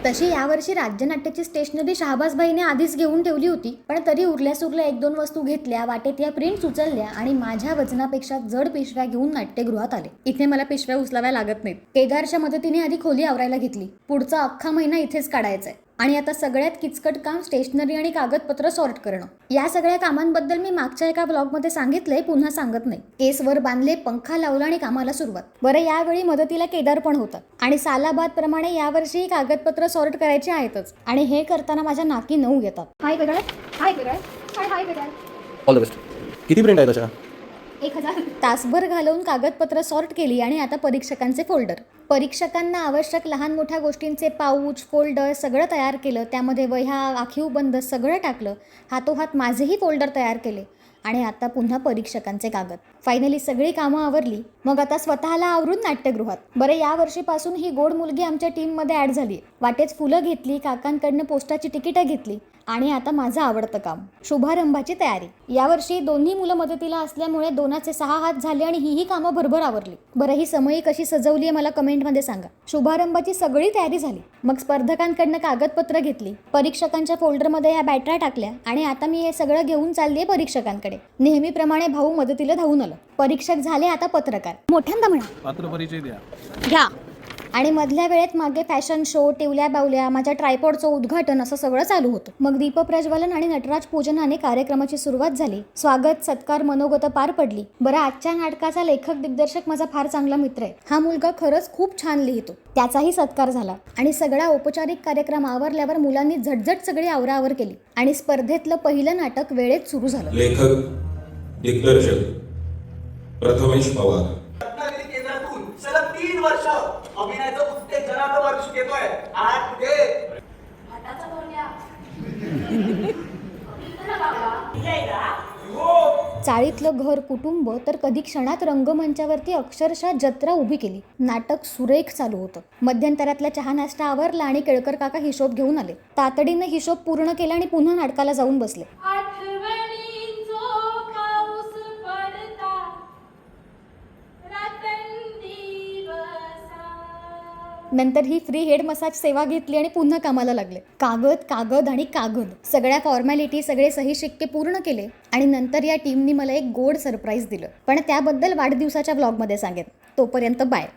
तशी यावर्षी राज्यनाट्याची स्टेशनरी शहाबाजबाईने आधीच घेऊन ठेवली होती, पण तरी उरल्या सुरल्या 1-2 वस्तू घेतल्या, वाटेत या प्रिंट्स उचलल्या आणि माझ्या वजनापेक्षा जड पिशव्या घेऊन नाट्यगृहात आले. इथे मला पिशव्या उचलाव्या लागत नाहीत. केदारच्या मदतीने आधी खोली आवरायला घेतली. पुढचा अख्खा महिना इथेच काढायचाय आणि आता सगळ्यात किचकट काम स्टेशनरी आणि कागदपत्र सॉर्ट करणं. या सगळ्या कामांबद्दल मी मागच्या एका ब्लॉगमध्ये सांगितलंय, पुन्हा सांगत नाही. केस वर बांधले, पंखा लावला आणि कामाला सुरुवात. बरं, यावेळी मदतीला केदार पण होता आणि सालाबाद प्रमाणे यावर्षी कागदपत्र सॉर्ट करायचे आहेतच आणि हे करताना माझ्या नाकी 9 येतात. Hi Kedar, hi Kedar, hi Kedar. All the best. किती प्रिंट आहे त्याच्या? 1000. तासभर घालवून कागदपत्र सॉर्ट केली आणि आता परीक्षकांचे फोल्डर. परीक्षकांना आवश्यक लहान मोठ्या गोष्टींचे पाऊच, फोल्डर सगळं तयार केलं. त्यामध्ये वह्या, आखीव बंद सगळं टाकलं. हातोहात माझेही फोल्डर तयार केले आणि आता पुन्हा परीक्षकांचे कागद. फायनली सगळी कामं आवरली. मग आता स्वतःला आवरून नाट्यगृहात. बरं, या वर्षीपासून ही गोड मुलगी आमच्या टीममध्ये ॲड झाली. वाटेच फुलं घेतली, काकांकडनं पोस्टाची तिकीटं घेतली आणि आता माझं आवडतं काम, शुभारंभाची तयारी. यावर्षी दोन्ही मुलं मदतीला असल्यामुळे 2चे 6 हात झाले आणि ही कामं भरभर आवरली. बरं, ही समयी कशी सजवली आहे मला कमेंटमध्ये सांगा. शुभारंभाची सगळी तयारी झाली. मग स्पर्धकांकडनं कागदपत्र घेतली, परीक्षकांच्या फोल्डरमध्ये ह्या बॅटऱ्या टाकल्या आणि आता मी हे सगळं घेऊन चालली आहे परीक्षकांकडे. नेहमीप्रमाणे भाऊ मदतीला धावून आलं. परीक्षक झाले, आता पत्रकार. मोठ्यांदा म्हणा, पात्र परिचय द्या. घ्या. आणि मधल्या वेळेत मागे फॅशन शो, टिवल्या बावल्या, माझ्या ट्रायपॉडचं उद्घाटन असं सगळं चालू होतं. मग दीपप्रज्वलन आणि नटराज पूजनाने कार्यक्रमाची सुरुवात झाली. स्वागत, सत्कार, मनोगत पार पडली. बरं, आजच्या नाटकाचा लेखक दिग्दर्शक माझा फार चांगला मित्र आहे. हा मुलगा खरंच खूप छान लिहितो. त्याचाही सत्कार झाला आणि सगळा औपचारिक कार्यक्रम आवरल्यावर मुलांनी झटझट सगळी आवराआवर केली आणि स्पर्धेतलं पहिलं नाटक वेळेत सुरू झालं. लेखक दिग्दर्शक प्रथमेश पवार. सलग 3 वर्ष अभिनयाचं उत्तेजनाचं वर्ष घेतोय. आज कुठे हाताचा बोलल्या चाळीतलं घर, कुटुंब तर कधी क्षणात रंगमंचावरती अक्षरशः जत्रा उभी केली. नाटक सुरेख चालू होतं. मध्यंतरातला चहा नाश्ता आवरला आणि केळकर काका हिशोब घेऊन आले. तातडीनं हिशोब पूर्ण केला आणि पुन्हा नाटकाला जाऊन बसले. नंतर ही फ्री हेड मसाज सेवा घेतली आणि पुन्हा कामाला लागले. कागद आणि कागद सगळ्या फॉर्मॅलिटी, सगळे सही शिक्के पूर्ण केले आणि नंतर या टीमनी मला एक गोड सरप्राईज दिलं, पण त्याबद्दल वाढदिवसाच्या ब्लॉगमध्ये सांगेन. तोपर्यंत बाय.